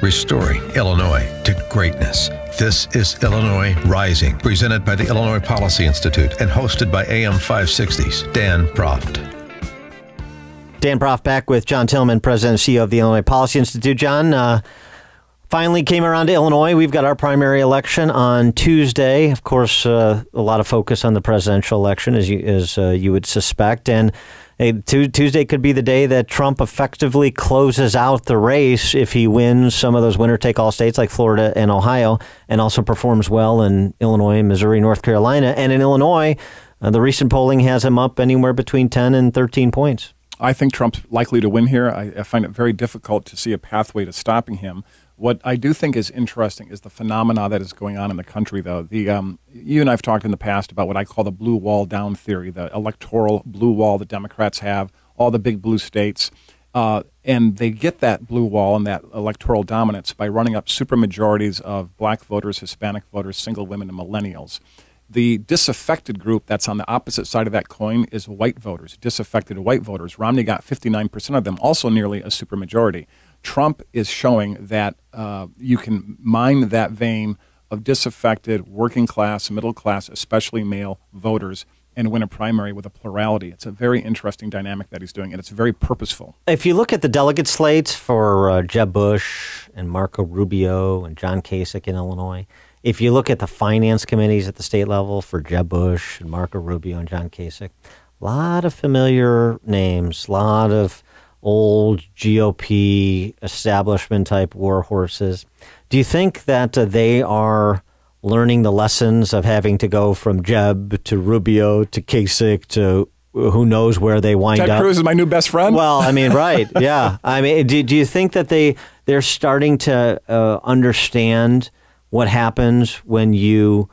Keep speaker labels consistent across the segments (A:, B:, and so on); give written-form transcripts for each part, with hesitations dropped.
A: restoring Illinois to greatness. This is Illinois Rising, presented by the Illinois Policy Institute and hosted by AM 560's Dan Proft.
B: Dan Proft back with John Tillman, President and CEO of the Illinois Policy Institute. John, finally came around to Illinois. We've got our primary election on Tuesday. Of course, a lot of focus on the presidential election, as you would suspect. And Tuesday could be the day that Trump effectively closes out the race if he wins some of those winner-take-all states like Florida and Ohio, and also performs well in Illinois, Missouri, North Carolina. And in Illinois, the recent polling has him up anywhere between 10 and 13 points.
C: I think Trump's likely to win here. I find it very difficult to see a pathway to stopping him. What I do think is interesting is the phenomena that is going on in the country, though. You and I have talked in the past about what I call the blue wall down theory, the electoral blue wall that Democrats have, all the big blue states. And they get that blue wall and that electoral dominance by running up supermajorities of black voters, Hispanic voters, single women, and millennials. The disaffected group that's on the opposite side of that coin is white voters, disaffected white voters. Romney got 59% of them, also nearly a supermajority. Trump is showing that you can mine that vein of disaffected, working class, middle class, especially male voters, and win a primary with a plurality. It's a very interesting dynamic that he's doing, and it's very purposeful.
B: If you look at the delegate slates for Jeb Bush and Marco Rubio and John Kasich in Illinois, if you look at the finance committees at the state level for Jeb Bush and Marco Rubio and John Kasich, a lot of familiar names, a lot of old GOP establishment-type war horses. Do you think that they are learning the lessons of having to go from Jeb to Rubio to Kasich to who knows where they wind up?
C: Ted Cruz is my new best friend?
B: Well, I mean, right, yeah. I mean, do you think that they're starting to understand what happens when you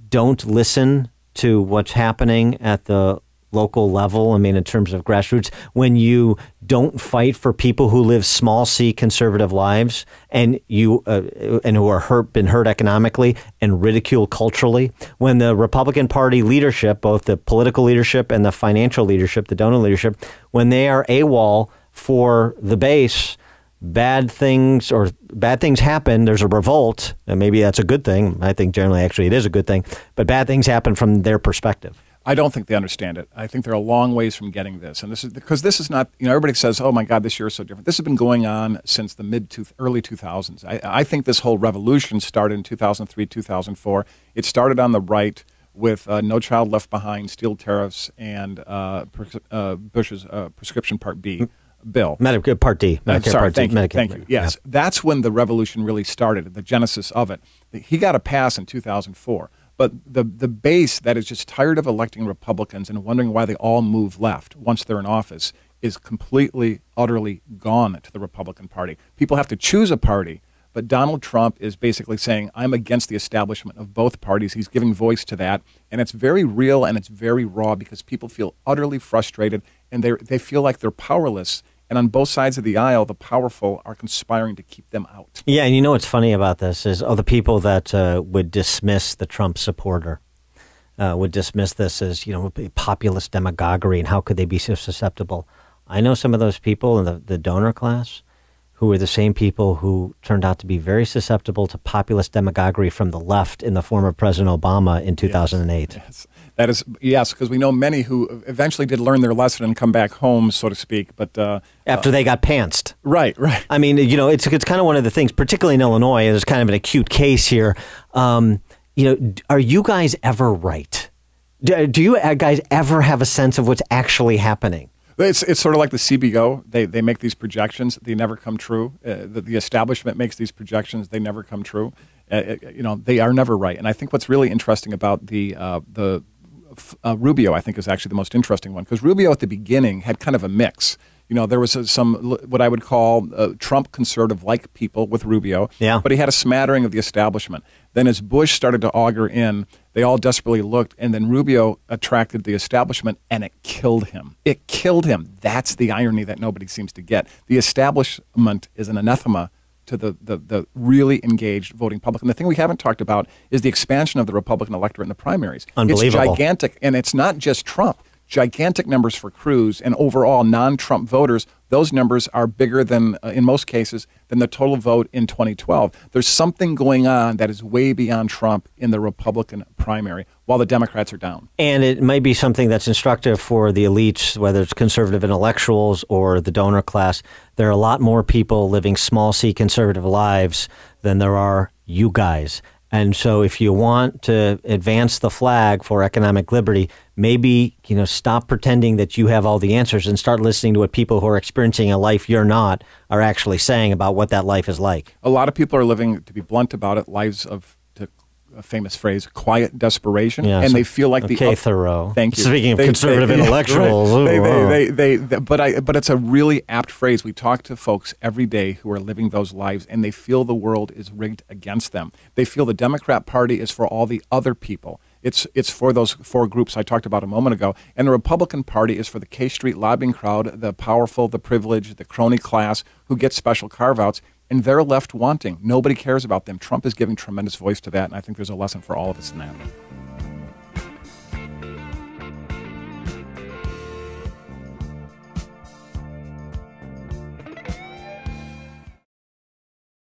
B: don't listen to what's happening at the local level? I mean, in terms of grassroots, when you don't fight for people who live small c conservative lives and who are been hurt economically and ridiculed culturally, when the Republican Party leadership, both the political leadership and the financial leadership, the donor leadership, when they are AWOL for the base, bad things happen. There's a revolt, and maybe that's a good thing. I think generally, actually, it is a good thing. But bad things happen from their perspective.
C: I don't think they understand it. I think they're a long ways from getting this. And this is because this is not, everybody says, oh my God, this year is so different. This has been going on since the early 2000s. I think this whole revolution started in 2003, 2004. It started on the right with No Child Left Behind, steel tariffs, and Bush's prescription Part B bill.
B: Medicare Part D.
C: Medicare Part D.
B: Thank
C: you. Yes, yeah. That's when the revolution really started, the genesis of it. He got a pass in 2004. But the base that is just tired of electing Republicans and wondering why they all move left once they're in office is completely, utterly gone to the Republican Party. People have to choose a party, but Donald Trump is basically saying, I'm against the establishment of both parties. He's giving voice to that, and it's very real and it's very raw because people feel utterly frustrated and they feel like they're powerless. And on both sides of the aisle, the powerful are conspiring to keep them out.
B: Yeah, and you know what's funny about this is the people that would dismiss the Trump supporter, would dismiss this as, populist demagoguery and how could they be so susceptible. I know some of those people in the donor class who are the same people who turned out to be very susceptible to populist demagoguery from the left in the form of President Obama in 2008.
C: Yes. That is, yes, because we know many who eventually did learn their lesson and come back home, so to speak. But
B: after they got pantsed.
C: Right.
B: I mean, it's kind of one of the things, particularly in Illinois, there's kind of an acute case here. Are you guys ever right? Do you guys ever have a sense of what's actually happening?
C: It's sort of like the CBO. They make these projections. They never come true. The establishment makes these projections. They never come true. They are never right. And I think what's really interesting about the Rubio, I think, is actually the most interesting one, because Rubio at the beginning had kind of a mix. There was some what I would call Trump conservative-like people with Rubio,
B: yeah.
C: But he had a smattering of the establishment. Then as Bush started to auger in, they all desperately looked, and then Rubio attracted the establishment, and it killed him. It killed him. That's the irony that nobody seems to get. The establishment is an anathema to the really engaged voting public. And the thing we haven't talked about is the expansion of the Republican electorate in the primaries.
B: Unbelievable.
C: It's gigantic, and it's not just Trump. Gigantic numbers for Cruz and overall non-Trump voters. those numbers are bigger than, in most cases, than the total vote in 2012. There's something going on that is way beyond Trump in the Republican primary, while the Democrats are down.
B: And it might be something that's instructive for the elites, whether it's conservative intellectuals or the donor class. There are a lot more people living small c conservative lives than there are you guys. And so if you want to advance the flag for economic liberty, maybe, stop pretending that you have all the answers and start listening to what people who are experiencing a life you're not are actually saying about what that life is like.
C: A lot of people are living, to be blunt about it, lives of, a famous phrase, quiet desperation, and they feel like
B: Thoreau.
C: Thank you.
B: Speaking of conservative intellectuals,
C: but it's a really apt phrase. We talk to folks every day who are living those lives, and they feel the world is rigged against them. They feel the Democrat Party is for all the other people. It's for those four groups I talked about a moment ago, and the Republican Party is for the K Street lobbying crowd, the powerful, the privileged, the crony class who get special carve-outs. And they're left wanting. Nobody cares about them. Trump is giving tremendous voice to that, and I think there's a lesson for all of us in that.